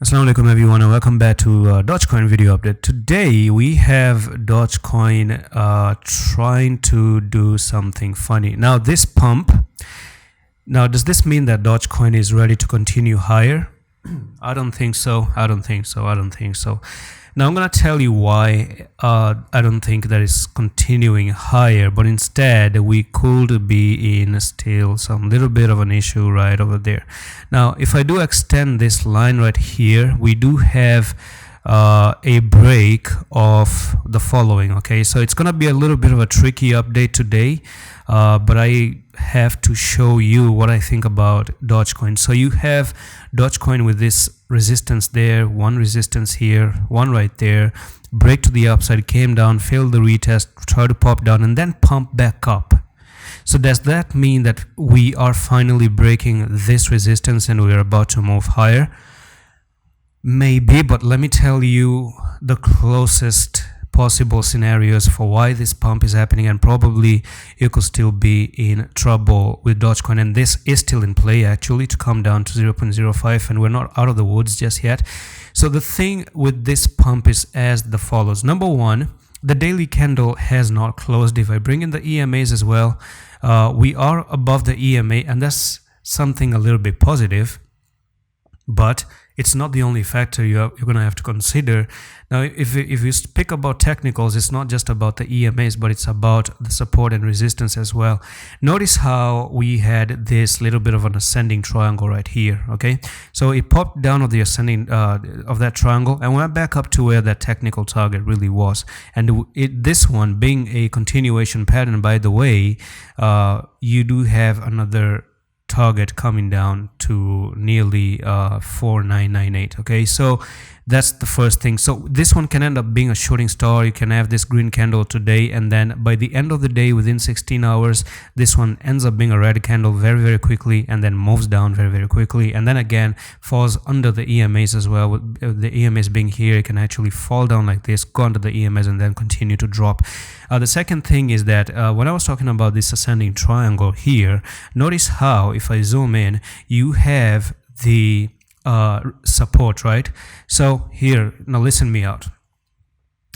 Assalamu alaikum everyone and welcome back to Dogecoin video update. Today we have Dogecoin trying to do something funny. Now this pump, does this mean that Dogecoin is ready to continue higher? I don't think so. Now I'm going to tell you why I don't think that it's continuing higher, but instead we could be in still some little bit of an issue right over there. Now if I do extend this line right here, we do have a break of the following. Okay, so it's going to be a little bit of a tricky update today, but I have to show you what I think about Dogecoin. So you have Dogecoin with this resistance there, one resistance here, one right there, break to the upside, came down, failed the retest, tried to pop down and then pump back up. So does that mean that we are finally breaking this resistance and we are about to move higher? Maybe, but let me tell you the closest possible scenarios for why this pump is happening, and probably you could still be in trouble with Dogecoin, and this is still in play actually to come down to 0.05, and we're not out of the woods just yet. So the thing with this pump is as the follows. Number one, the daily candle has not closed. If I bring in the EMAs as well, we are above the EMA, and that's something a little bit positive, but it's not the only factor you're going to have to consider. Now, if you speak about technicals, it's not just about the EMAs, but it's about the support and resistance as well. Notice how we had this little bit of an ascending triangle right here. Okay, so it popped down of the ascending of that triangle and went back up to where that technical target really was. And this one being a continuation pattern, by the way, you do have another target coming down to nearly 4998. okay, so that's the first thing. So this one can end up being a shooting star. You can have this green candle today, and then by the end of the day, within 16 hours, this one ends up being a red candle very quickly, and then moves down very quickly, and then again falls under the EMAs as well. With the EMAs being here, it can actually fall down like this, go under the EMAs, and then continue to drop. The second thing is that when I was talking about this ascending triangle here, notice how if I zoom in, you have the support, right? So here, now listen me out.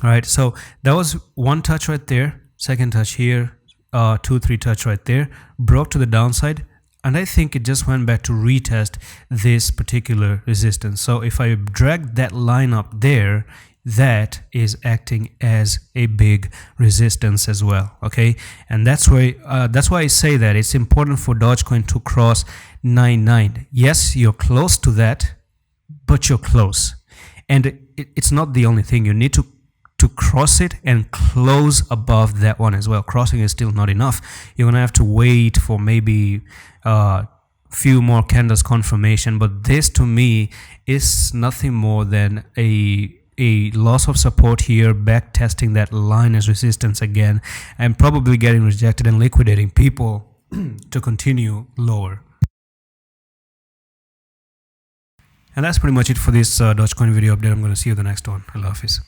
All right, so that was one touch right there, second touch here, 2-3 touch right there, broke to the downside, and I think it just went back to retest this particular resistance. So if I drag that line up there, that is acting as a big resistance as well. Okay, and that's why I say that it's important for Dogecoin to cross 99. Yes, you're close to that, but you're close, and it's not the only thing. You need to cross it and close above that one as well. Crossing is still not enough. You're gonna have to wait for maybe few more candles confirmation, but this to me is nothing more than a loss of support here, back testing that line as resistance again, and probably getting rejected and liquidating people to continue lower. And that's pretty much it for this Dogecoin video update. I'm going to see you in the next one. Allah Hafiz.